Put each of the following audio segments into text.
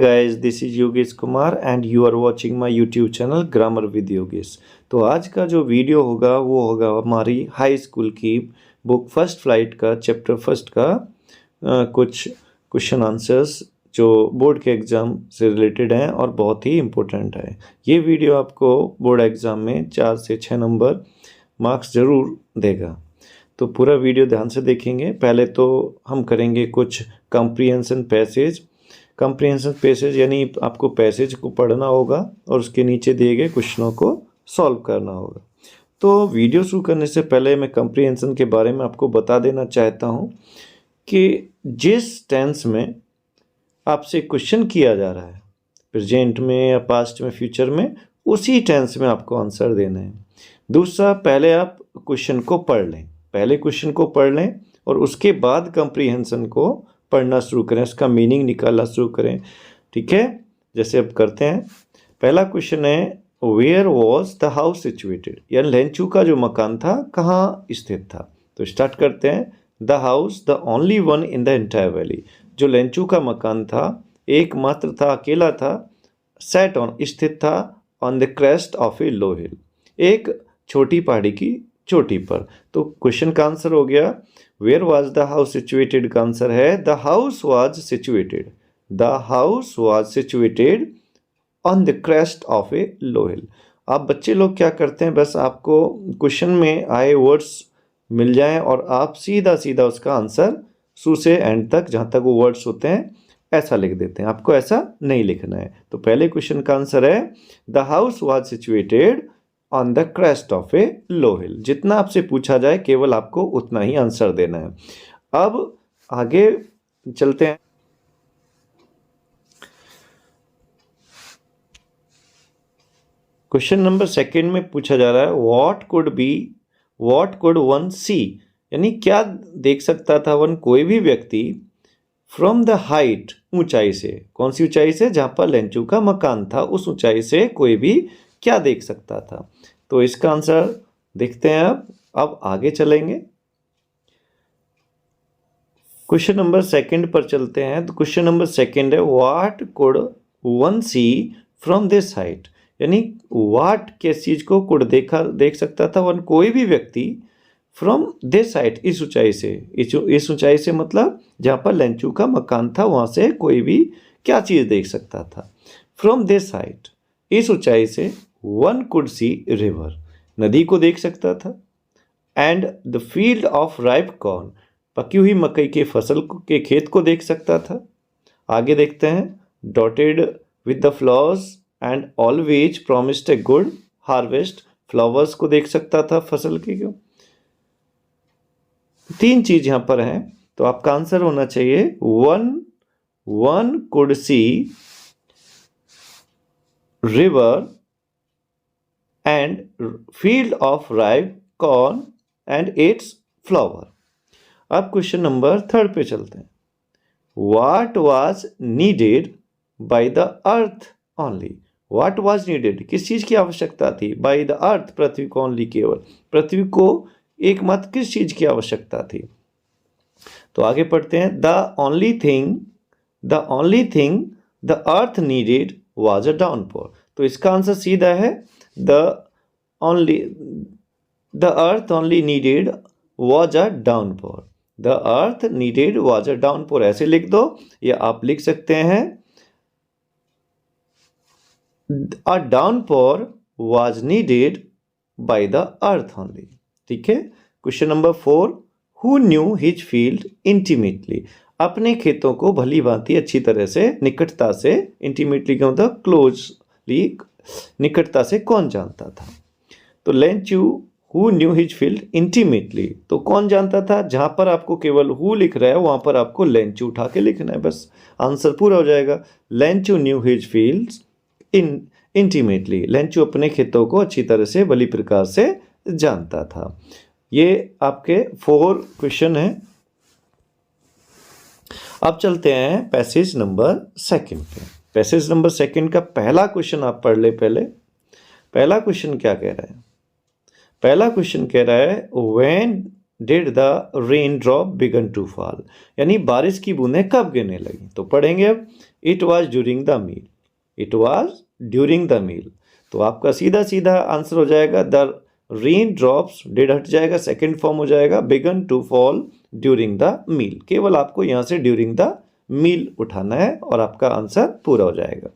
Guys, this is Yogesh Kumar and you are watching my YouTube channel grammar with Yogesh. तो आज का जो वीडियो होगा वो होगा हमारी हाई स्कूल की बुक फर्स्ट फ्लाइट का चैप्टर फर्स्ट का कुछ क्वेश्चन आंसर्स जो बोर्ड के एग्ज़ाम से रिलेटेड हैं और बहुत ही इम्पोर्टेंट है। ये वीडियो आपको बोर्ड एग्ज़ाम में 4 से 6 नंबर मार्क्स ज़रूर देगा, तो पूरा वीडियो ध्यान से देखेंगे। पहले तो हम करेंगे कुछ कॉम्प्रिहेंशन पैसेज यानी आपको पैसेज को पढ़ना होगा और उसके नीचे दिए गए क्वेश्चनों को सॉल्व करना होगा। तो वीडियो शुरू करने से पहले मैं कॉम्प्रिहेंशन के बारे में आपको बता देना चाहता हूँ कि जिस टेंस में आपसे क्वेश्चन किया जा रहा है, प्रेजेंट में या पास्ट में, फ्यूचर में, उसी टेंस में आपको आंसर देना है। दूसरा, पहले आप क्वेश्चन को पढ़ लें, पहले क्वेश्चन को पढ़ लें और उसके बाद कॉम्प्रिहेंशन को पढ़ना शुरू करें, उसका मीनिंग निकालना शुरू करें। ठीक है, जैसे अब करते हैं। पहला क्वेश्चन है, where was the house situated, यानी लेंचू का जो मकान था कहाँ स्थित था। तो स्टार्ट करते हैं। The house the only one in the entire valley, जो लेंचू का मकान था एकमात्र था, अकेला था, सेट ऑन, स्थित था, on the crest of a low हिल, एक छोटी पहाड़ी की चोटी पर। तो क्वेश्चन का आंसर हो गया where was the house situated का आंसर है the house was situated, the house was situated on the crest of a low hill. आप बच्चे लोग क्या करते हैं, बस आपको क्वेश्चन में आए वर्ड्स मिल जाएं और आप सीधा सीधा उसका आंसर शुरू से एंड तक, जहाँ तक वो वर्ड्स होते हैं, ऐसा लिख देते हैं। आपको ऐसा नहीं लिखना है। तो पहले क्वेश्चन का आंसर है the house was situated on the crest of a low hill. जितना आपसे पूछा जाए केवल आपको उतना ही आंसर देना है। अब आगे चलते हैं। क्वेश्चन नंबर सेकंड में पूछा जा रहा है व्हाट कुड वन सी, यानी क्या देख सकता था वन, कोई भी व्यक्ति, फ्रॉम द हाइट, ऊंचाई से। कौन सी ऊंचाई से? जहां पर लेंचू का मकान था, उस ऊंचाई से कोई भी क्या देख सकता था। तो इसका आंसर देखते हैं। अब आगे चलेंगे, क्वेश्चन नंबर सेकंड पर चलते हैं। तो क्वेश्चन नंबर सेकंड है what could one see from this height, यानी व्हाट, किस चीज को, कुड देख सकता था वन, कोई भी व्यक्ति, फ्रॉम दिस हाइट, इस ऊंचाई से। इस ऊंचाई से मतलब जहां पर लेंचू का मकान था वहां से कोई भी क्या चीज देख सकता था। फ्रॉम दिस हाइट, इस ऊंचाई से, वन कुड सी रिवर, नदी को देख सकता था, and the field of ripe corn, पकी हुई मकई के फसल के खेत को देख सकता था। आगे देखते हैं। Dotted with the flowers and always promised a good harvest, flowers को देख सकता था, फसल की। क्यों? 3 चीज यहां पर हैं, तो आपका आंसर होना चाहिए one could see river and field of ripe corn and its flower। अब क्वेश्चन नंबर थर्ड पे चलते हैं। What was needed by the earth only, What was needed, किस चीज की आवश्यकता थी? By the earth, पृथ्वी को, only, केवल, पृथ्वी को एकमात्र किस चीज की आवश्यकता थी? तो आगे पढ़ते हैं। The only thing the earth needed was a downpour। तो इसका आंसर सीधा है the earth only needed was a downpour, the earth needed was a downpour, ऐसे लिख दो, या आप लिख सकते हैं a downpour was needed by the earth only। ठीक है। Question number 4, who knew his field intimately, अपने खेतों को भली भांति, अच्छी तरह से, निकटता से, इंटीमेटली का मतलब क्लोजली, निकटता से कौन जानता था? तो Lencho who knew his field intimately, तो कौन जानता था? जहां पर आपको केवल हु लिख रहा है वहां पर आपको लेंचू उठा के लिखना है, बस आंसर पूरा हो जाएगा। लेंचू न्यू हिज फील्ड्स इंटीमेटली, लेंचू अपने खेतों को अच्छी तरह से, भली प्रकार से जानता था। ये आपके 4 क्वेश्चन हैं। अब चलते हैं पैसेज नंबर सेकंड पे। पैसेज नंबर सेकंड का पहला क्वेश्चन आप पढ़ ले पहले। पहला क्वेश्चन क्या कह रहा है? पहला क्वेश्चन कह रहा है when did the rain drop begin to fall, यानी बारिश की बूंदें कब गिरने लगी। तो पढ़ेंगे अब। It was during the meal, it was during the meal. तो आपका सीधा सीधा आंसर हो जाएगा द रेन ड्रॉप्स, डिड हट जाएगा, सेकेंड फॉर्म हो जाएगा begin to fall during the meal. केवल आपको यहाँ से ड्यूरिंग द मील उठाना है और आपका आंसर पूरा हो जाएगा।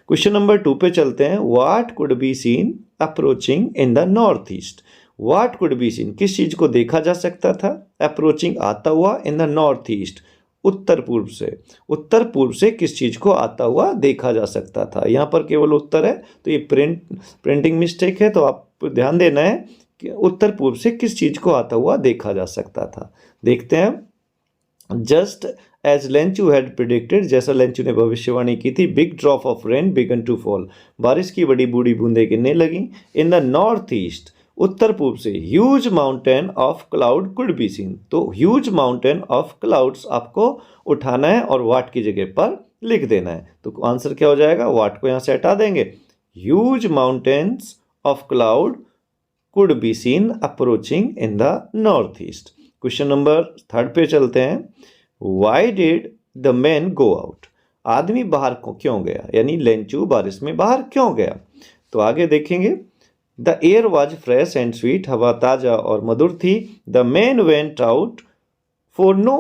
क्वेश्चन नंबर 2 पे चलते हैं। What could be scene approaching in the north east. What could be scene, किस चीज को देखा जा सकता था अप्रोचिंग आता हुआ इन द नॉर्थ ईस्ट, उत्तर पूर्व से। उत्तर पूर्व से किस चीज को आता हुआ देखा जा सकता था। यहाँ पर केवल उत्तर है तो ये प्रिंटिंग मिस्टेक है, तो आप ध्यान देना है कि उत्तर पूर्व से किस चीज को आता हुआ देखा जा सकता था। देखते हैं। Just as Lencho had predicted, जैसा लेंचू ने भविष्यवाणी की थी, big drop of rain begin to fall, बारिश की बड़ी बूढ़ी बूंदें गिरने लगी। इन द नॉर्थ ईस्ट, उत्तर पूर्व से, huge mountain of cloud could be seen. तो ह्यूज माउंटेन ऑफ क्लाउड्स आपको उठाना है और वाट की जगह पर लिख देना है। तो आंसर क्या हो जाएगा, वाट को यहाँ से हटा देंगे, huge mountains of cloud could be scene approaching in the north east. Question number 3 पे चलते हैं। Y did the man go out, आदमी बाहर क्यों गया, यानी लेंचू बारिश में बाहर क्यों गया। तो आगे देखेंगे। The air was fresh and sweet, हवा ताजा और मधुर थी। The man went out for no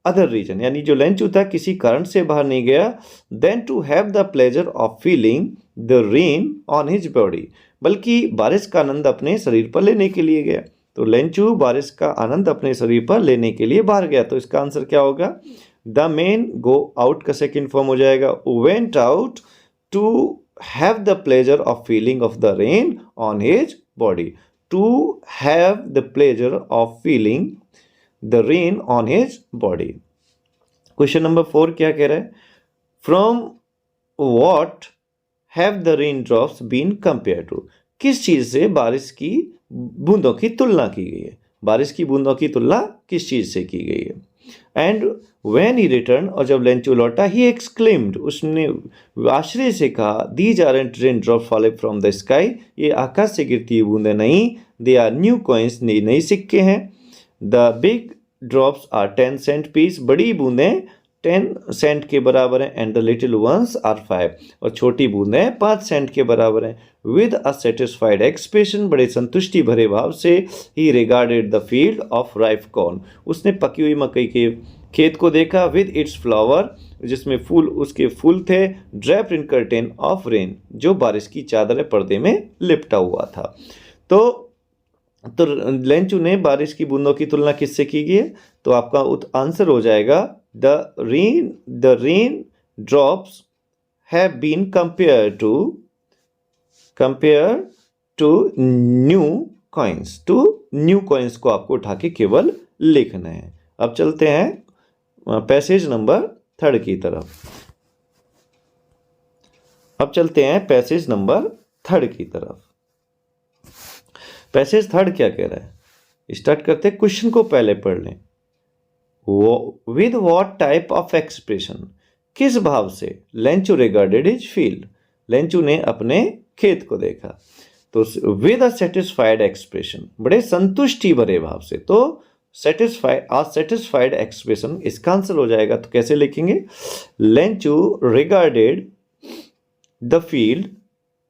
other reason, यानी जो लेंचू था किसी कारण से बाहर नहीं गया, then to have the pleasure of feeling the rain on his body, बल्कि बारिश का आनंद अपने शरीर पर लेने के लिए गया। तो लेंचू बारिश का आनंद अपने शरीर पर लेने के लिए बाहर गया। तो इसका आंसर क्या होगा, द मैन गो आउट का सेकेंड फॉर्म हो जाएगा went out to have the pleasure of feeling of the rain on his body, to have the pleasure of feeling the rain on his body. Question number 4 क्या कह रहा है, from what have the rain drops been compare to, किस चीज से बारिश की बूंदों की तुलना की गई है, बारिश की बूंदों की तुलना किस चीज से की गई है। एंड व्हेन ही रिटर्न, और जब लेंचू लौटा, ही एक्सक्लेम्ड, उसने आश्चर्य से कहा, these aren't rain drop falling from the sky, ये आकाश से गिरती हुई बूंदें नहीं, दे आर न्यू कॉइन्स, नई सिक्के हैं। The big drops are 10 cent piece, बड़ी बूंदें 10 सेंट के बराबर हैं। And the little ones are 5, और छोटी बूंदें 5 सेंट के बराबर हैं। विद अ सेटिस्फाइड एक्सप्रेशन, बड़े संतुष्टि भरे भाव से, ही regarded the field of ripe corn, उसने पकी हुई मकई के खेत को देखा। विद इट्स फ्लावर, जिसमें फूल, उसके फूल थे। Draped in curtain of rain, जो बारिश की चादर पर्दे में लिपटा हुआ था। तो लेंचू ने बारिश की बूंदों की तुलना किससे की गई है, तो आपका आंसर हो जाएगा the rain drops have been compare to new coins, to new coins को आपको उठा के केवल लिखना है। अब चलते हैं पैसेज नंबर 3 की तरफ। अब चलते हैं पैसेज नंबर 3 की तरफ। पैसेज 3 क्या कह रहा है, स्टार्ट करते हैं, क्वेश्चन को पहले पढ़ लें। With what type of expression, किस भाव से, लेंचू रिगार्डेड हिज फील्ड, लेंचू ने अपने खेत को देखा। तो विद अ सेटिस्फाइड एक्सप्रेशन, बड़े संतुष्टि भरे भाव से। तो सेटिस्फाइड एक्सप्रेशन इसका आंसर हो जाएगा। तो कैसे लिखेंगे, Lencho regarded the field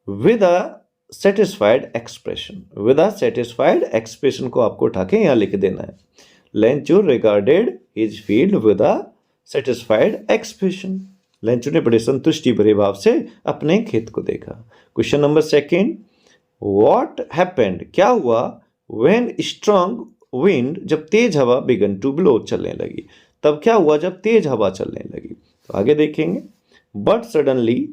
with a satisfied expression, with a satisfied expression को आपको उठा के यहां लिख देना है। Lencho regarded his field with a satisfied expression, Lencho ने बड़े संतुष्टि भरे भाव से अपने खेत को देखा। क्वेश्चन नंबर 2, व्हाट हैपेंड, क्या हुआ, व्हेन स्ट्रांग विंड, जब तेज हवा, बिगन टू ब्लो, चलने लगी, तब क्या हुआ जब तेज हवा चलने लगी। तो आगे देखेंगे। बट सडनली,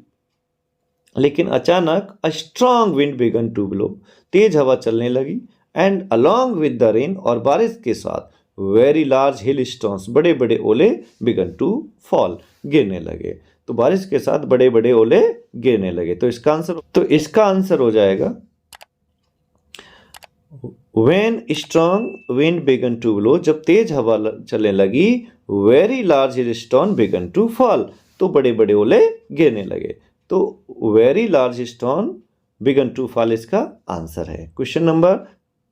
लेकिन अचानक, a strong wind began to blow, तेज हवा चलने लगी। And along with the rain, और बारिश के साथ, वेरी लार्ज हिल स्टोन्स, बड़े बड़े ओले, बिगन टू फॉल, गिरने लगे। तो बारिश के साथ बड़े बड़े ओले गिरने लगे। तो इसका आंसर हो जाएगा When strong wind began to blow, जब तेज हवा चलने लगी, very large hailstone began to fall, तो बड़े बड़े ओले गिरने लगे। तो very large stone began to fall इसका आंसर है। क्वेश्चन नंबर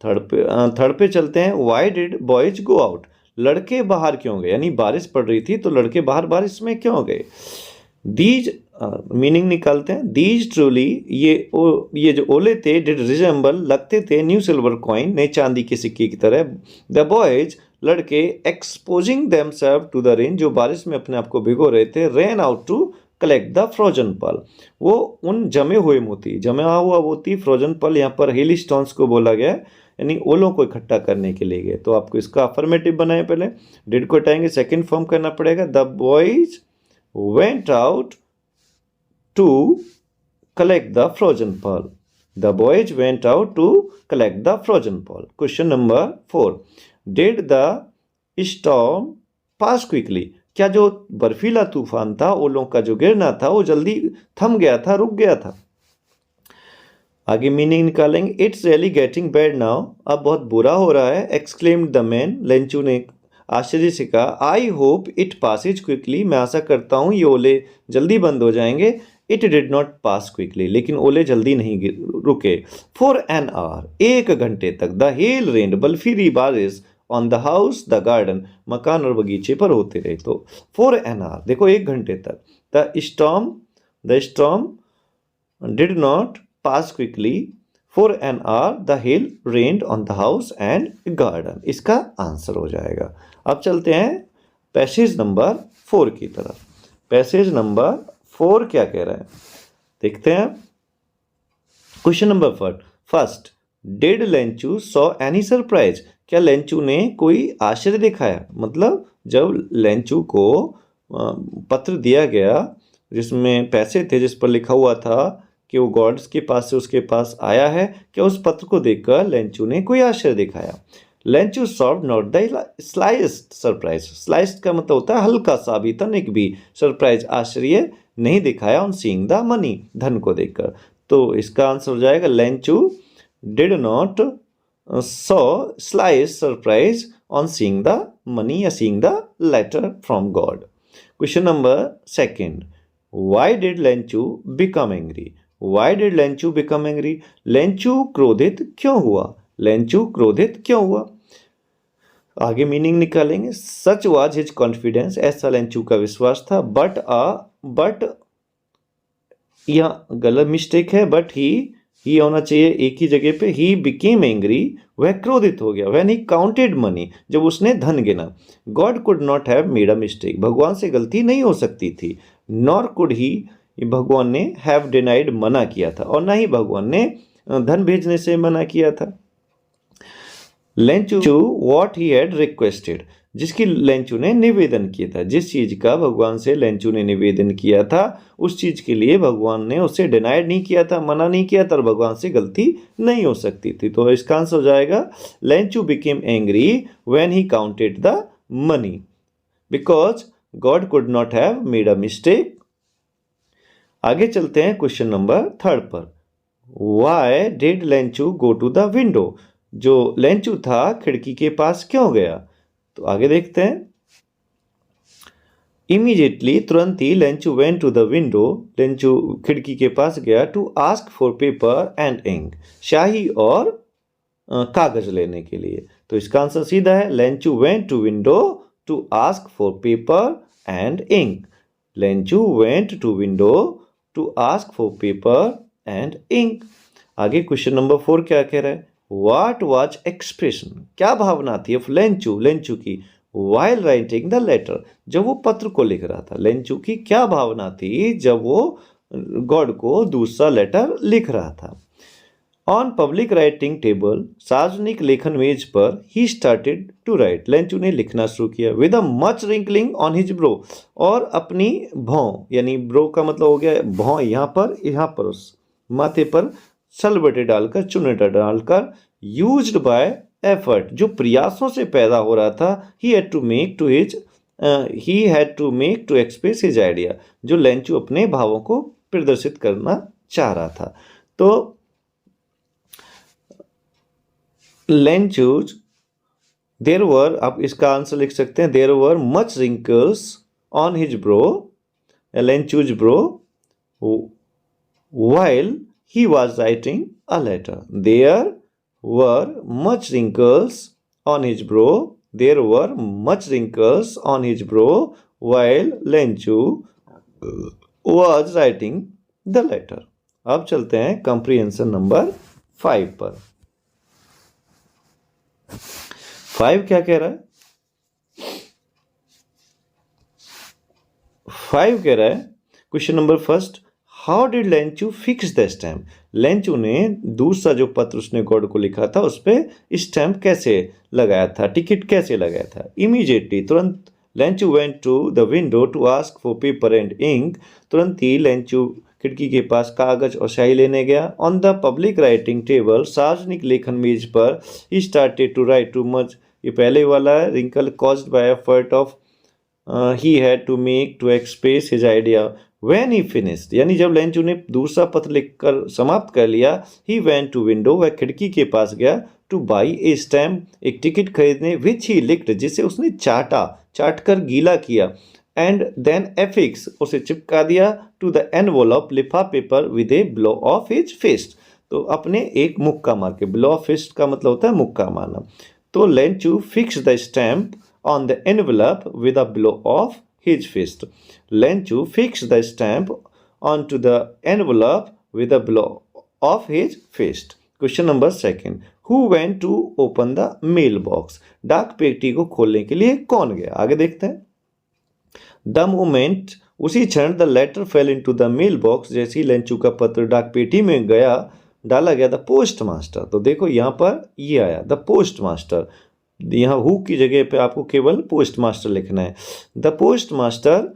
3 पे चलते हैं। Why did boys go out, लड़के बाहर क्यों गए, यानी बारिश पड़ रही थी तो लड़के बाहर बारिश में क्यों गए। दीज मीनिंग निकालते हैं। दीज ट्रूली, ये जो ओले थे, डिड रिजेंबल, लगते थे, न्यू सिल्वर कॉइन, नए चांदी के सिक्के की तरह। द बॉयज, लड़के, exposing themselves to the rain, जो बारिश में अपने आप को भिगो रहे थे, ran out to collect the frozen pearl, वो उन जमे हुए मोती, जमा हुआ मोती, फ्रोजन पल, यहाँ पर हिली स्टोन्स को बोला गया, यानी ओलों को इकट्ठा करने के लिए गए। तो आपको इसका अफर्मेटिव बनाए, पहले डिड को हटाएंगे, सेकंड फॉर्म करना पड़ेगा। The boys went out to collect the frozen pearl. The boys went out to collect the frozen pearl. Question number 4. Did the storm pass quickly? क्या जो बर्फीला तूफान था, ओलों का जो गिरना था, वो जल्दी थम गया था, रुक गया था? आगे मीनिंग निकालेंगे। It's really getting bad now, अब बहुत बुरा हो रहा है। एक्सक्लेम्ड द मैन, लेंचू ने आश्चर्य से कहा। I hope it Passage quickly, मैं आशा करता हूँ ये ओले जल्दी बंद हो जाएंगे। It did not pass quickly, लेकिन ओले जल्दी नहीं रुके। फॉर एन आवर, 1 घंटे तक। द हेल रेन, बर्फीली बारिश, on the house the garden, मकान और बगीचे पर होते रहे। तो फॉर एन आवर, देखो 1 घंटे तक। The storm did not pass quickly. For an hour the hell rained on the house and garden, इसका आंसर हो जाएगा। अब चलते हैं पैसेज नंबर 4 की तरफ। पैसेज नंबर 4 क्या कह रहा है, देखते हैं। Question number first, did Lencho saw any surprise, क्या लेंचू ने कोई आश्चर्य दिखाया? मतलब जब लेंचू को पत्र दिया गया जिसमें पैसे थे, जिस पर लिखा हुआ था कि वो गॉड्स के पास से उसके पास आया है, क्या उस पत्र को देखकर लेंचू ने कोई आश्चर्य दिखाया? Lencho solve not the sliced surprise, sliced का मतलब होता है हल्का सा भी, तनिक भी। सरप्राइज, आश्चर्य नहीं दिखाया ऑन सीइंग द मनी, धन को देखकर। तो इसका आंसर हो जाएगा Lencho did not saw slice surprise on seeing the money या seeing the letter from God. Question number 2, why did Lencho become angry? Why did Lencho become angry, Lencho क्रोधित क्यों हुआ? लेंचू क्रोधित क्यों हुआ? आगे मीनिंग निकालेंगे। सच वाज हिज कॉन्फिडेंस, ऐसा लेंचू का विश्वास था। बट यहाँ गलत मिस्टेक है, बट ही होना चाहिए एक ही जगह पे। ही बिकेम एंग्री, वह क्रोधित हो गया। व्हेन ही काउंटेड मनी, जब उसने धन गिना। God could not have made a mistake, भगवान से गलती नहीं हो सकती थी। नॉर कुड ही, भगवान ने हैव डिनाइड, मना किया था, और ना ही भगवान ने धन भेजने से मना किया था। लेंचू व्हाट ही हैड रिक्वेस्टेड, जिसकी लेंचू ने निवेदन किया था, जिस चीज का भगवान से लेंचू ने निवेदन किया था, उस चीज के लिए भगवान ने उसे डिनाइड नहीं किया था, मना नहीं किया था, और भगवान से गलती नहीं हो सकती थी। तो इसका आंसर हो जाएगा Lencho became angry when he counted the money because God could not have made a mistake. आगे चलते हैं क्वेश्चन नंबर 3 पर। Why did Lencho go to the window, जो लेंचू था खिड़की के पास क्यों गया? तो आगे देखते हैं। इमीडिएटली, तुरंत ही, Lencho went to the window, Lencho खिड़की के पास गया। To ask for paper and ink, स्याही और कागज लेने के लिए। तो इसका आंसर सीधा है, Lencho went to window to ask for paper and ink. Lencho went to window to ask for paper and ink. आगे क्वेश्चन नंबर 4 क्या कह रहा है? What was expression, क्या भावना थी ऑफ लेंचू की while writing the letter, जब वो पत्र को लिख रहा था। लेंचू की क्या भावना थी जब वो गॉड को दूसरा लेटर लिख रहा था? ऑन पब्लिक राइटिंग टेबल, सार्वजनिक लेखन मेज पर, ही स्टार्टेड टू राइट, लेंचू ने लिखना शुरू किया। With a much wrinkling on his bro, और अपनी भौं, यानी ब्रो का मतलब हो गया भौं, यहाँ पर उस माथे पर सलबटे डालकर, चुनटा डालकर। यूज्ड बाय एफर्ट, जो प्रयासों से पैदा हो रहा था। He had to make to express his idea, जो लेंचू अपने भावों को प्रदर्शित करना चाह रहा था। तो लेंचूज, देयर वर, आप इसका आंसर लिख सकते हैं, there were much wrinkles on his brow, Lencho's brow, while he was writing a letter. There were much wrinkles on his brow. There were much wrinkles on his brow while Lenchu was writing the letter. अब चलते हैं comprehension number 5 पर। 5 क्या कह रहा है? 5 कह रहा है, question number first, how did Lencho fix the stamp? Lencho ने दूसरा जो पत्र उसने गॉड को लिखा था उस पर स्टैम्प कैसे लगाया था, टिकट कैसे लगाया था? इमीडिएटली, तुरंत Lencho went to the window to ask for paper and ink. तुरंत ही लेंचू खिड़की के पास कागज और स्याही लेने गया। On the public writing table, सार्वजनिक लेखन मेज पर, he started to write too much. ये पहले वाला है, wrinkle caused by effort of he had to make to express his idea when he finished. यानी जब लेंचू ने दूसरा पत्र लिखकर समाप्त कर लिया, ही वेंट टू विंडो, वह खिड़की के पास गया, टू बाई ए स्टैम्प, एक टिकट खरीदने, विच ही लिक्ड, जिसे उसने चाट कर गीला किया, एंड देन एफिक्स, उसे चिपका दिया, टू द एनवोलप, लिफाफे पर, with a blow of his fist, तो अपने एक मुक्का मार के। ब्लो ऑफ फिस्ट का मतलब होता है मुक्का मारना। तो Lencho fix the stamp on the envelope with a blow of his fist. Lenchu fixed the stamp onto the envelope with a blow of his fist. Question number 2. Who went to open the mailbox? डाक पेटी को खोलने के लिए कौन गया? आगे देखते हैं। The moment, उसी क्षण, the letter fell into the mailbox, जैसे ही लेंचू का पत्र डाक पेटी में गया, डाला गया, द पोस्ट मास्टर। तो देखो यहाँ पर ये आया द पोस्ट मास्टर, यहाँ हु की जगह पे आपको केवल पोस्ट मास्टर लिखना है। The post master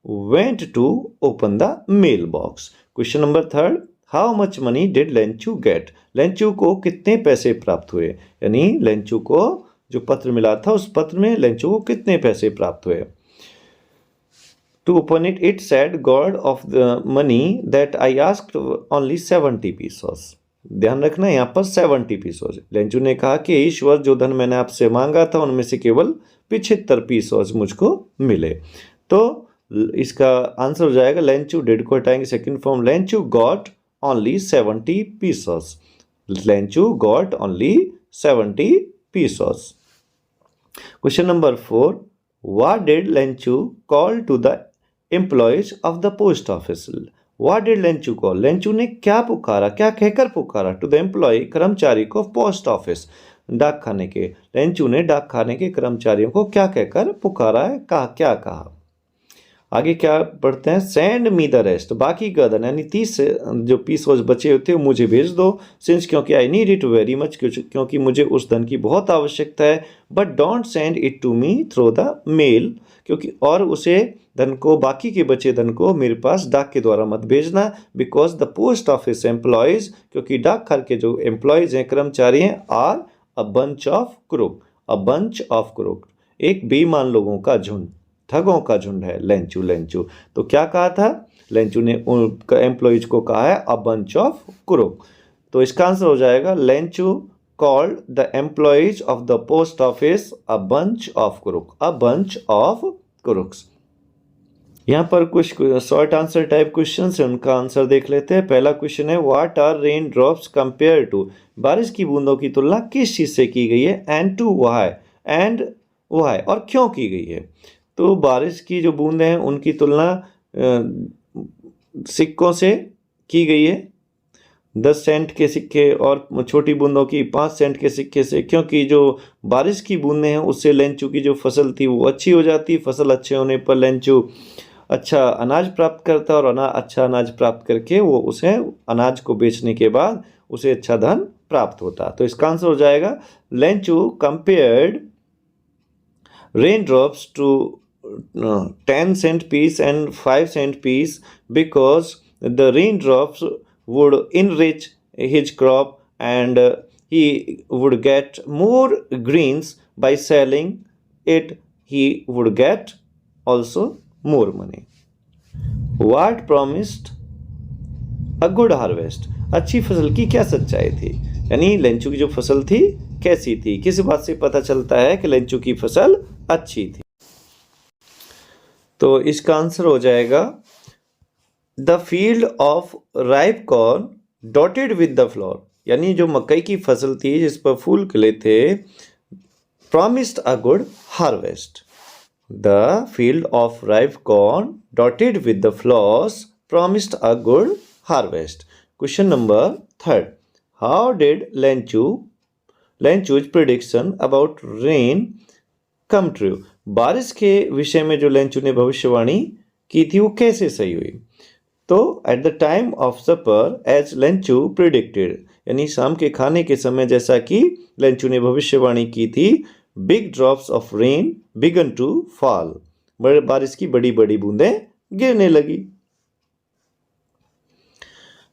went to open the mail box. Question number 3, how much money did Lencho get? Lencho को कितने पैसे प्राप्त हुए? यानी लेंचू को जो पत्र मिला था उस पत्र में लेंचू को कितने पैसे प्राप्त हुए? To open it, it said, God of the money that I asked only 70 pieces. ध्यान रखना यहाँ पर 70 पीसेस। लेंचू ने कहा कि ईश्वर, जो धन मैंने आपसे मांगा था उनमें से केवल 75 पीसेस मुझको मिले। तो इसका आंसर हो जाएगा लेंचू डिड को हटाएंगे second form, Lencho got only 70 pieces. Lencho got only 70 pieces. Question number 4, what did Lencho call to the employees of the post office? What did Lencho call? Lencho ने क्या पुकारा, क्या कहकर पुकारा? टू द एम्प्लॉय, कर्मचारी को, post office, डाक खाने के। लेंचू ने डाक खाने के कर्मचारियों को क्या कहकर पुकारा है, कहा, क्या कहा? आगे क्या पढ़ते हैं, सेंड मी द रेस्ट, बाकी का धन, यानी 30 जो पीसेस बचे होते हैं मुझे भेज दो, सिंस, क्योंकि I need it very much, क्योंकि मुझे उस धन की बहुत आवश्यकता है, but don't send it to me through the mail, क्योंकि और उसे धन को, बाकी के बचे धन को मेरे पास डाक के द्वारा मत भेजना, because the post office employees, क्योंकि डाकघर के जो एम्प्लॉयज हैं, कर्मचारी हैं, are a bunch of crook, a bunch of crook, एक बेईमान लोगों का झुंड, ठगों का झुंड है लेंचू। तो क्या कहा था लेंचू ने? उनका एम्प्लॉयज को कहा है अ बंच ऑफ क्रूक। तो इसका आंसर हो जाएगा लेंचू called the employees of the post office a bunch of crook, a bunch of crooks. यहाँ पर कुछ शॉर्ट आंसर टाइप क्वेश्चन है, उनका आंसर देख लेते हैं। पहला क्वेश्चन है, what are rain drops compare to? बारिश की बूंदों की तुलना किस चीज से की गई है? And to why, and why, और क्यों की गई है? तो बारिश की जो बूंदें हैं उनकी तुलना सिक्कों से की गई है, 10 सेंट के सिक्के, और छोटी बूंदों की 5 सेंट के सिक्के से, क्योंकि जो बारिश की बूंदें हैं उससे लेंचू की जो फसल थी वो अच्छी हो जाती। फसल अच्छे होने पर लेंचू अच्छा अनाज प्राप्त करता, और अच्छा अनाज प्राप्त करके वो उसे अनाज को बेचने के बाद उसे अच्छा धन प्राप्त होता। तो इसका आंसर हो जाएगा Lencho compared rain drops to 10 cent piece and 5 cent piece because the raindrops would enrich his crop and he would get more greens by selling it. He would get also more money. What promised a good harvest? अच्छी फसल की क्या सच्चाई थी? यानी लेंचू की जो फसल थी कैसी थी? किस बात से पता चलता है कि लेंचू की फसल अच्छी थी? तो इसका आंसर हो जाएगा the field of ripe corn dotted with the flower, यानी जो मकई की फसल थी जिस पर फूल खिले थे, promised a good harvest. The field of ripe corn dotted with the flowers promised a good harvest. Question number 3. How did Lenchu's prediction about rain come true? बारिश के विषय में जो लेंचू ने भविष्यवाणी की थी वो कैसे सही हुई? तो at the time of supper as Lencho predicted, यानी शाम के खाने के समय जैसा कि लेंचू ने भविष्यवाणी की थी, big drops of rain begin to fall, बारिश की बड़ी बड़ी बूंदें गिरने लगी।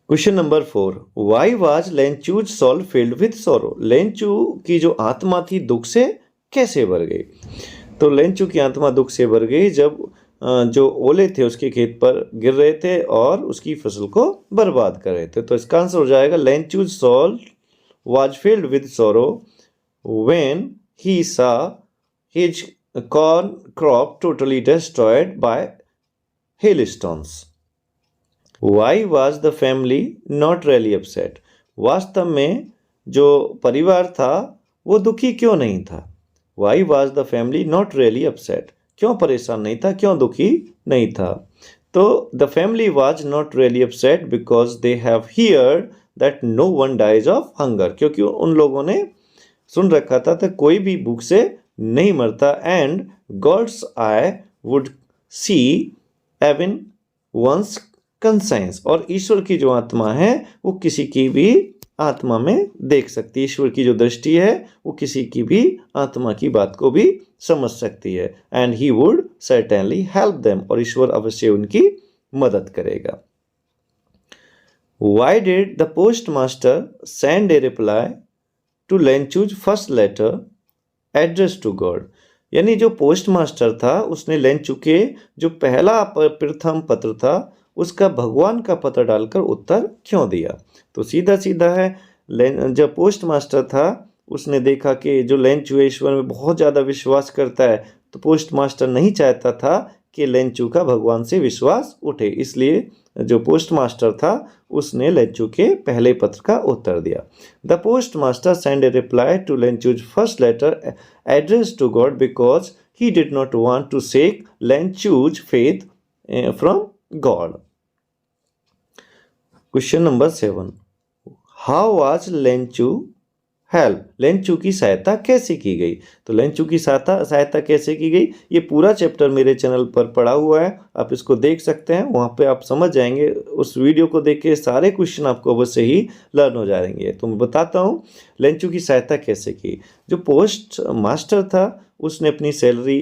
Question number 4. Why was Lencho's soul filled with sorrow? Lencho की जो आत्मा थी दुख से कैसे भर गई? तो लेंचू की आत्मा दुख से भर गई जब जो ओले थे उसके खेत पर गिर रहे थे और उसकी फसल को बर्बाद कर रहे थे। तो इसका आंसर हो जाएगा Lencho's soul was filled with sorrow when he saw his corn crop totally destroyed by hailstones. Why was the family not really upset? वास्तव में जो परिवार था वो दुखी क्यों नहीं था? Why was the family not really upset? क्यों परेशान नहीं था, क्यों दुखी नहीं था? तो the family was not really upset because they have heard that no one dies of hunger, क्योंकि उन लोगों ने सुन रखा था कि कोई भी भूख से नहीं मरता। And God's eye would see even one's conscience, और ईश्वर की जो आत्मा है वो किसी की भी आत्मा में देख सकती है। ईश्वर की जो दृष्टि है वो किसी की भी आत्मा की बात को भी समझ सकती है। And he would certainly help them, और ईश्वर अवश्य उनकी मदद करेगा। Why did the post master send a reply to Lencho's first letter address to God? यानी जो पोस्ट मास्टर था उसने लेंचू के जो पहला प्रथम पत्र था उसका भगवान का पत्र डालकर उत्तर क्यों दिया? तो सीधा सीधा है, जब पोस्ट मास्टर था उसने देखा कि जो लेंचू ईश्वर में बहुत ज़्यादा विश्वास करता है, तो पोस्ट मास्टर नहीं चाहता था कि लेंचू का भगवान से विश्वास उठे, इसलिए जो पोस्ट मास्टर था उसने लेंचू के पहले पत्र का उत्तर दिया। The post master send a reply to Lencho's first letter address to God because he did not want to shake Lencho's faith from God. Question number 7. How was Lencho help? Lencho की सहायता कैसे की गई? तो लेंचू की सहायता कैसे की गई, ये पूरा चैप्टर मेरे चैनल पर पड़ा हुआ है, आप इसको देख सकते हैं, वहाँ पे आप समझ जाएंगे। उस वीडियो को देख के सारे क्वेश्चन आपको अवश्य ही लर्न हो जाएंगे। तो मैं बताता हूँ लेंचू की सहायता कैसे की। जो पोस्ट मास्टर था उसने अपनी सैलरी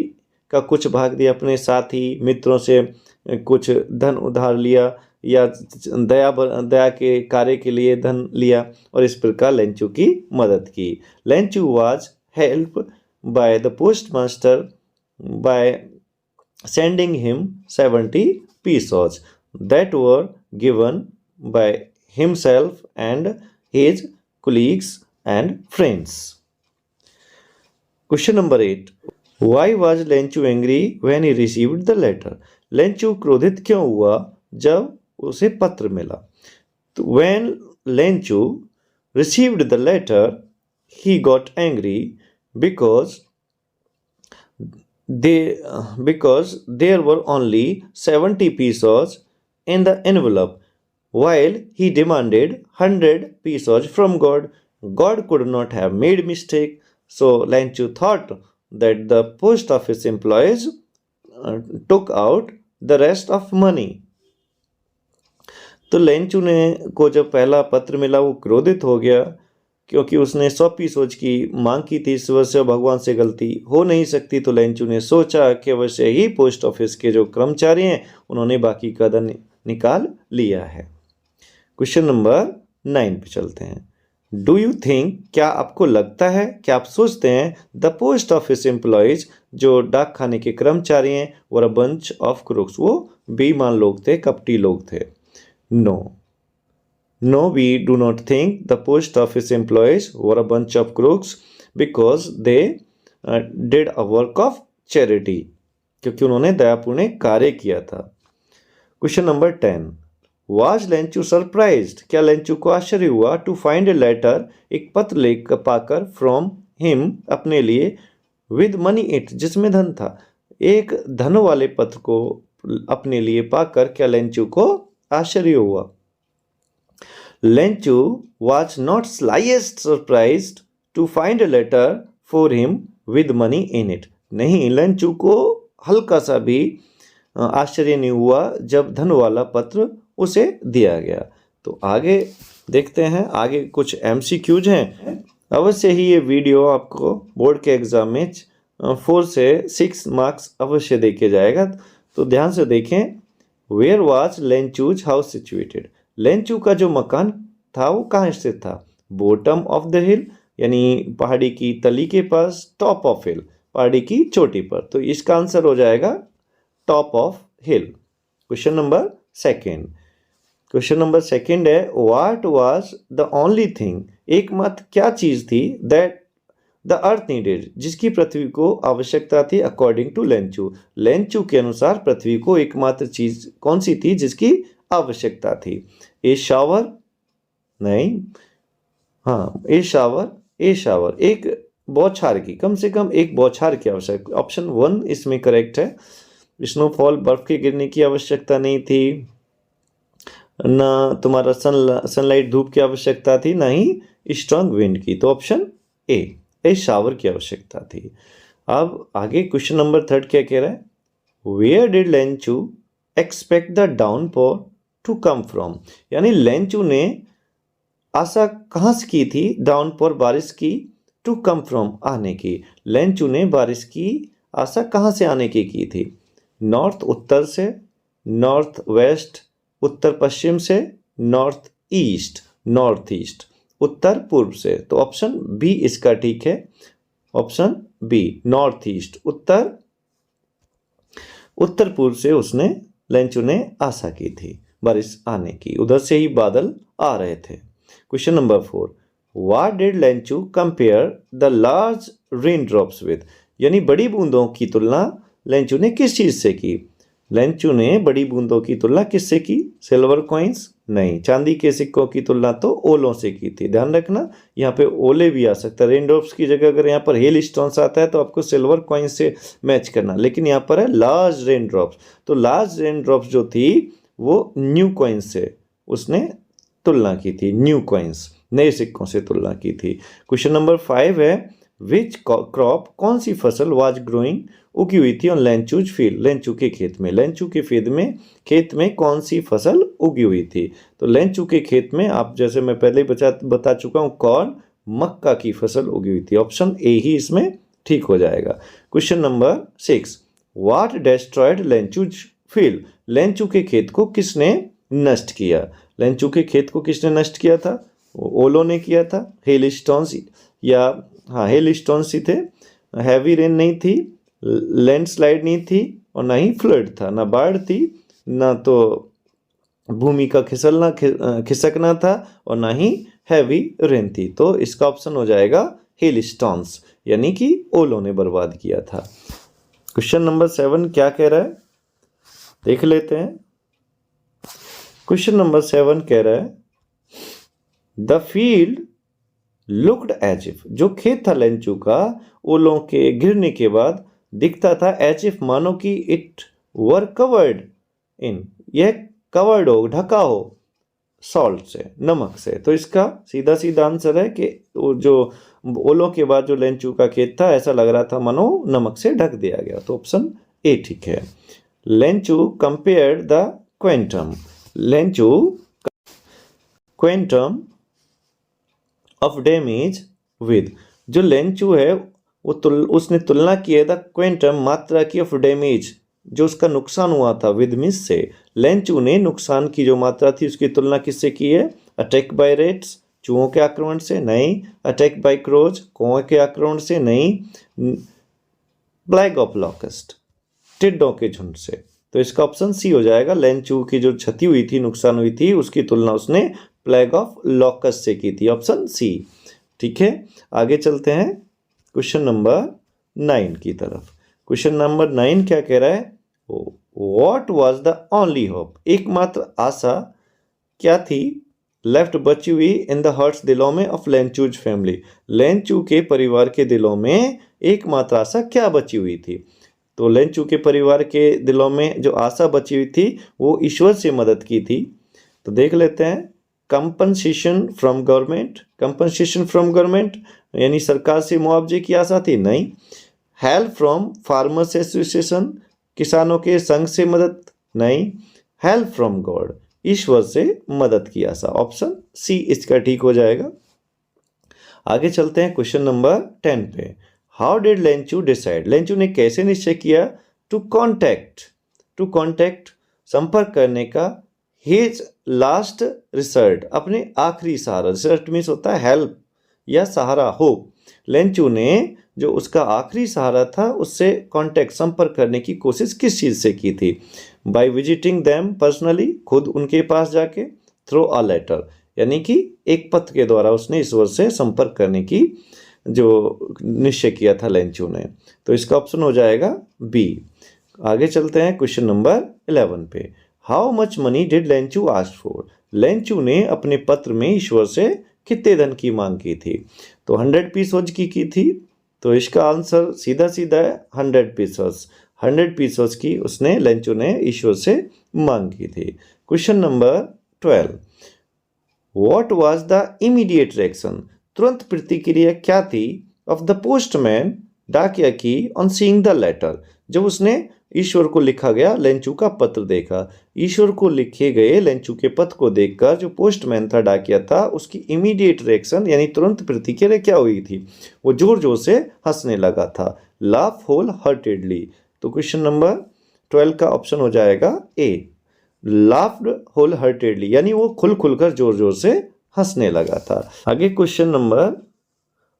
का कुछ भाग दिया, अपने साथी मित्रों से कुछ धन उधार लिया, या दया के कार्य के लिए धन लिया, और इस प्रकार लेंचू की मदद की। Lencho was help by the post master by sending him 70 pesos that were given by himself and his colleagues and friends. Question number 8. Why was Lenchu angry when he received the letter? लेंचू क्रोधित क्यों हुआ जब उसे पत्र मिला? तो when Lenchu received the letter, he got angry because there were only 70 pesos in the envelope, while he demanded 100 pesos from God. God could not have made mistake, so Lenchu thought that the post office employees took out the rest of money. तो लेंचू ने को जब पहला पत्र मिला वो क्रोधित हो गया क्योंकि उसने 100 पीसोज की मांग की थी। इस वजह से भगवान से गलती हो नहीं सकती, तो लेंचू ने सोचा कि अवश्य ही पोस्ट ऑफिस के जो कर्मचारी हैं उन्होंने बाकी का धन निकाल लिया है। क्वेश्चन नंबर 9 पे चलते हैं। डू यू थिंक, क्या आपको लगता है, क्या आप सोचते हैं, द पोस्ट ऑफिस एम्प्लॉयज, जो डाक खाने के कर्मचारी हैं, वर अ बंच ऑफ क्रूक्स, वो बेईमान लोग थे, कपटी लोग थे? No, we do not think the post office employees were a bunch of crooks because they did a work of charity, क्योंकि उन्होंने दयापूर्ण कार्य किया था। Question number 10. Was लेंचू सरप्राइज्ड, क्या लेंचू को आश्चर्य हुआ, टू फाइंड ए लेटर, एक पत्र लेकर पाकर, फ्रॉम हिम, अपने लिए, विद मनी इट, जिसमें धन था। एक धन वाले पत्र को अपने लिए पाकर क्या लेंचू को आश्चर्य हुआ। लेंचू was not slightest surprised to find a letter for him with money in it। नहीं, लेंचू को हल्का सा भी आश्चर्य नहीं हुआ जब धन वाला पत्र उसे दिया गया। तो आगे देखते हैं, आगे कुछ MCQs हैं। अवश्य ही ये वीडियो आपको बोर्ड के एग्जाम में 4 से 6 मार्क्स अवश्य देके जाएगा, तो ध्यान से देखें। Where was Lencho's house situated. Lencho का जो मकान था वो कहाँ स्थित था? बॉटम ऑफ द हिल, यानी पहाड़ी की तली के पास, टॉप ऑफ हिल, पहाड़ी की चोटी पर। तो इसका आंसर हो जाएगा top of hill. Question number second. Question number second है, what was the only thing, एकमात्र क्या चीज थी, दैट द अर्थ नीडेड, जिसकी पृथ्वी को आवश्यकता थी, अकॉर्डिंग टू लेंचू। लेंचू के अनुसार पृथ्वी को एकमात्र चीज कौन सी थी जिसकी आवश्यकता थी? ए शावर, नहीं, हाँ, ए शावर, एक बौछार की, कम से कम एक बौछार की आवश्यकता। ऑप्शन 1 इसमें करेक्ट है। स्नोफॉल, बर्फ के गिरने की आवश्यकता नहीं थी, ना तुम्हारा सनलाइट, धूप की आवश्यकता थी, ना ही स्ट्रॉन्ग विंड की। तो ऑप्शन ए शावर की आवश्यकता थी। अब आगे क्वेश्चन नंबर 3 क्या कह रहा है? Where did Lencho expect the downpour to come from, यानी लेंचू ने आशा कहाँ से की थी, डाउनपोर, बारिश की, टू कम फ्रॉम, आने की। लेंचू ने बारिश की आशा कहाँ से आने की थी? नॉर्थ, उत्तर से, नॉर्थ वेस्ट, उत्तर पश्चिम से, नॉर्थ ईस्ट, नॉर्थ ईस्ट, उत्तर पूर्व से। तो ऑप्शन बी इसका ठीक है। ऑप्शन बी, नॉर्थ ईस्ट, उत्तर पूर्व से उसने, लेंचू ने आशा की थी बारिश आने की, उधर से ही बादल आ रहे थे। Question number 4, what did Lencho compare the large rain drops with, यानी बड़ी बूंदों की तुलना लेंचू ने किस चीज से की? लेंचू ने बड़ी बूंदों की तुलना किससे की? सिल्वर कॉइन्स, नहीं, चांदी के सिक्कों की तुलना तो ओलों से की थी। ध्यान रखना, यहाँ पे ओले भी आ सकता है। रेन ड्रॉप्स की जगह अगर यहाँ पर हेल स्टोन्स आता है तो आपको सिल्वर कॉइन से मैच करना, लेकिन यहाँ पर है लार्ज रेन ड्रॉप्स। तो लार्ज रेन ड्रॉप्स जो थी वो न्यू कॉइन्स से उसने तुलना की थी, न्यू कॉइन्स, नए सिक्कों से तुलना की थी। क्वेश्चन नंबर 5 है, विच क्रॉप, कौन सी फसल, वाज ग्रोइंग, उगी हुई थी ऑन लेंचूज फील्ड, लेंचू के खेत में। लेंचू के खेत में कौन सी फसल उगी हुई थी? तो लेंचू के खेत में, आप जैसे मैं पहले बता चुका हूँ, कॉर्न, मक्का की फसल उगी हुई थी। ऑप्शन ए ही इसमें ठीक हो जाएगा। Question number 6, what destroyed Lencho's field, Lencho के खेत को किसने नष्ट किया? लेंचू के खेत को किसने नष्ट किया था? ओलो ने किया था, हेल स्टोन्स, या हाँ, हेल स्टोन्स ही थे। हैवी रेन नहीं थी, लैंडस्लाइड नहीं थी, और ना ही फ्लड था, ना बाढ़ थी, ना तो भूमि का खिसकना था, और ना ही हैवी रेन थी। तो इसका ऑप्शन हो जाएगा हेल स्टोन्स, यानी कि ओलो ने बर्बाद किया था। क्वेश्चन नंबर 7 क्या कह रहा है, देख लेते हैं। क्वेश्चन नंबर 7 कह रहा है, the field looked as if, जो खेत था लेंचू का ओलों के गिरने के बाद दिखता था, एज इफ, मानो कि, इट वर कवर्ड इन, यह कवर्ड हो, ढका हो, सॉल्ट से, नमक से। तो इसका सीधा सीधा आंसर है कि जो ओलों के बाद जो लेंचू का खेत था ऐसा लग रहा था मानो नमक से ढक दिया गया। तो ऑप्शन ए ठीक है। Lencho compared the quantum, Lencho quantum of damage with, जो लेंचू है वो उसने तुलना की है द क्वेंटम, मात्रा की, ऑफ डैमेज, जो उसका नुकसान हुआ था, विद मिस से। लेंचू ने नुकसान की जो मात्रा थी उसकी तुलना किससे की है? अटैक बाय रेट्स, चूहों के आक्रमण से, नहीं। अटैक बाय क्रोज, कौओं के आक्रमण से, नहीं। प्लेग ऑफ लॉकस्ट, टिड्डों के झुंड से। तो इसका ऑप्शन सी हो जाएगा। लेंचू की जो क्षति हुई थी, नुकसान हुई थी, उसकी तुलना उसने प्लेग ऑफ लॉकस्ट से की थी। ऑप्शन सी ठीक है। आगे चलते हैं क्वेश्चन नंबर 9 की तरफ। क्वेश्चन नंबर 9 क्या कह रहा है? What was the only hope, एकमात्र आशा क्या थी, लेफ्ट बची हुई इन द हार्ट्स, दिलों में, ऑफ लेंचूज फैमिली, लेंचू के परिवार के दिलों में एकमात्र आशा क्या बची हुई थी? तो लेंचू के परिवार के दिलों में जो आशा बची हुई थी वो ईश्वर से मदद की थी, तो देख लेते हैं। Compensation from government, compensation from government यानी सरकार से मुआवजे की आशा थी, नहीं। हेल्प फ्रॉम फार्मर्स एसोसिएशन, किसानों के संघ से मदद, नहीं। हेल्प फ्रॉम गॉड, ईश्वर से मदद की आशा, ऑप्शन सी इसका ठीक हो जाएगा। आगे चलते हैं क्वेश्चन नंबर 10 पे। हाउ डिड लेंचू डिसाइड, लेंचू ने कैसे निश्चय किया टू कॉन्टैक्ट संपर्क करने का, हिज लास्ट रिसर्ट, अपने आखिरी सहारा, रिसर्ट मीन्स होता है हेल्प या सहारा, होप। लेंचू ने जो उसका आखिरी सहारा था उससे कांटेक्ट संपर्क करने की कोशिश किस चीज़ से की थी? बाय विजिटिंग देम पर्सनली, खुद उनके पास जाके, थ्रू अ लेटर यानी कि एक पत्र के द्वारा उसने ईश्वर से संपर्क करने की जो निश्चय किया था लेंचू ने। तो इसका ऑप्शन हो जाएगा बी। आगे चलते हैं क्वेश्चन नंबर 11 पे। How much money did Lencho ask for, Lencho ने अपने पत्र में ईश्वर से कितने धन की मांग की थी? तो 100 पीसोज की थी। तो इसका आंसर सीधा सीधा है 100 पीसोज। 100 पीसोज की उसने लेंचू ने ईश्वर से मांग की थी। Question number 12। What was the immediate reaction, तुरंत प्रतिक्रिया क्या थी, ऑफ द पोस्टमैन, डाकिया की, ऑन सीइंग द लेटर, जब उसने ईश्वर को लिखा गया लेंचू का पत्र देखा। ईश्वर को लिखे गए लेंचू के पत्र को देखकर जो पोस्टमैन था, डाकिया था, उसकी इमीडिएट रिएक्शन यानी तुरंत प्रतिक्रिया क्या हुई थी? वो जोर जोर से हंसने लगा था, लाफ होल हार्टेडली। तो क्वेश्चन नंबर 12 का ऑप्शन हो जाएगा ए, लाफ्ड होल हार्टेडली यानी वो खुल कर जोर जोर से हंसने लगा था। आगे क्वेश्चन नंबर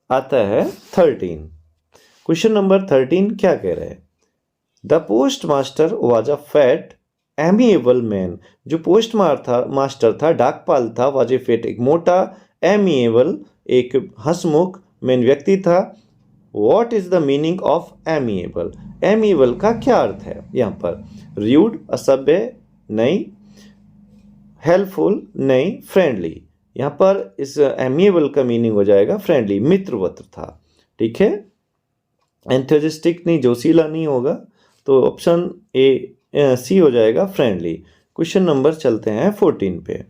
आता है 13। क्वेश्चन नंबर 13 क्या कह रहे हैं? The post master was a fat amiable man, जो पोस्ट मास्टर था, डाकपाल था, वॉज ए फैट एक मोटा, एमिएबल एक हंसमुख, मैन व्यक्ति था। What is the meaning of amiable, amiable का क्या अर्थ है यहाँ पर? रूड असभ्य, नहीं। हेल्पफुल, नहीं। फ्रेंडली, यहाँ पर इस एमिएबल का मीनिंग हो जाएगा फ्रेंडली, मित्रवत था, ठीक है। एंथुजिस्टिक नहीं, जोशीला नहीं होगा। तो ऑप्शन ए सी हो जाएगा फ्रेंडली। क्वेश्चन नंबर चलते हैं 14 पे।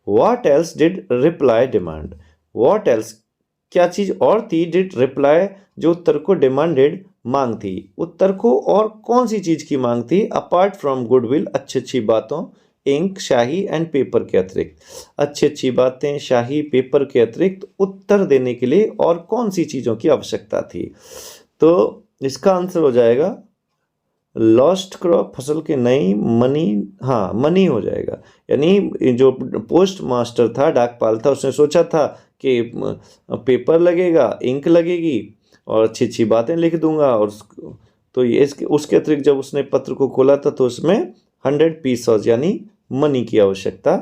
What else did reply demand, what else क्या चीज़ और थी, डिड रिप्लाई जो उत्तर को, डिमांडेड मांग थी, उत्तर को और कौन सी चीज़ की मांग थी? अपार्ट फ्रॉम गुडविल, अच्छी अच्छी बातों, इंक शाही एंड पेपर के अतिरिक्त, अच्छी अच्छी बातें, शाही, पेपर के अतिरिक्त उत्तर देने के लिए और कौन सी चीज़ों की आवश्यकता थी? तो इसका आंसर हो जाएगा लॉस्ट क्रॉप, फसल के नई, मनी, हाँ मनी हो जाएगा। यानी जो पोस्ट मास्टर था, डाकपाल था, उसने सोचा था कि पेपर लगेगा, इंक लगेगी और अच्छी अच्छी बातें लिख दूंगा, और तो ये उसके अतिरिक्त जब उसने पत्र को खोला था तो उसमें 100 पीसोज यानी मनी की आवश्यकता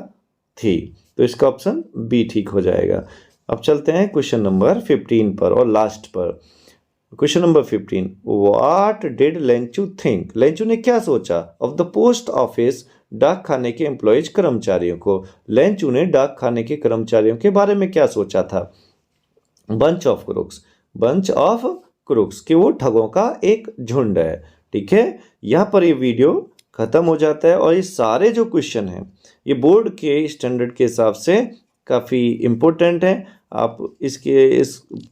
थी। तो इसका ऑप्शन बी ठीक हो जाएगा। अब चलते हैं क्वेश्चन नंबर 15 पर और लास्ट पर। Question number 15। What did Lencho think, Lencho ने क्या सोचा, ऑफ द पोस्ट ऑफिस, डाक खाने के एम्प्लॉयज, कर्मचारियों को, लेंचू ने डाक खाने के कर्मचारियों के बारे में क्या सोचा था? Bunch of crooks, bunch of crooks कि वो ठगों का एक झुंड है, ठीक है। यहाँ पर ये वीडियो खत्म हो जाता है और ये सारे जो क्वेश्चन हैं ये बोर्ड के स्टैंडर्ड के हिसाब से काफ़ी इम्पोर्टेंट है। आप इस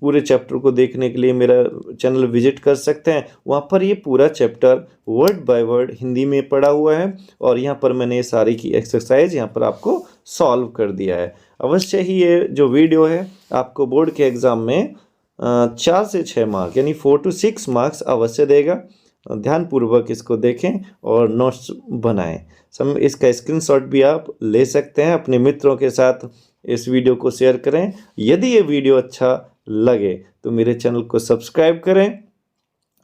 पूरे चैप्टर को देखने के लिए मेरा चैनल विजिट कर सकते हैं। वहाँ पर ये पूरा chapter word by word Hindi में पढ़ा हुआ है और यहाँ पर मैंने ये सारी की एक्सरसाइज यहाँ पर आपको सॉल्व कर दिया है। अवश्य ही ये जो वीडियो है आपको बोर्ड के एग्ज़ाम में 4 से 6 मार्क यानी 4 to 6 मार्क्स अवश्य देगा। ध्यानपूर्वक इसको देखें और नोट्स बनाएं। इसका स्क्रीनशॉट भी आप ले सकते हैं, अपने मित्रों के साथ इस वीडियो को शेयर करें। यदि ये वीडियो अच्छा लगे तो मेरे चैनल को सब्सक्राइब करें,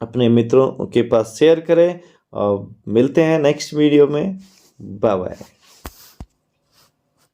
अपने मित्रों के पास शेयर करें और मिलते हैं नेक्स्ट वीडियो में। Bye bye.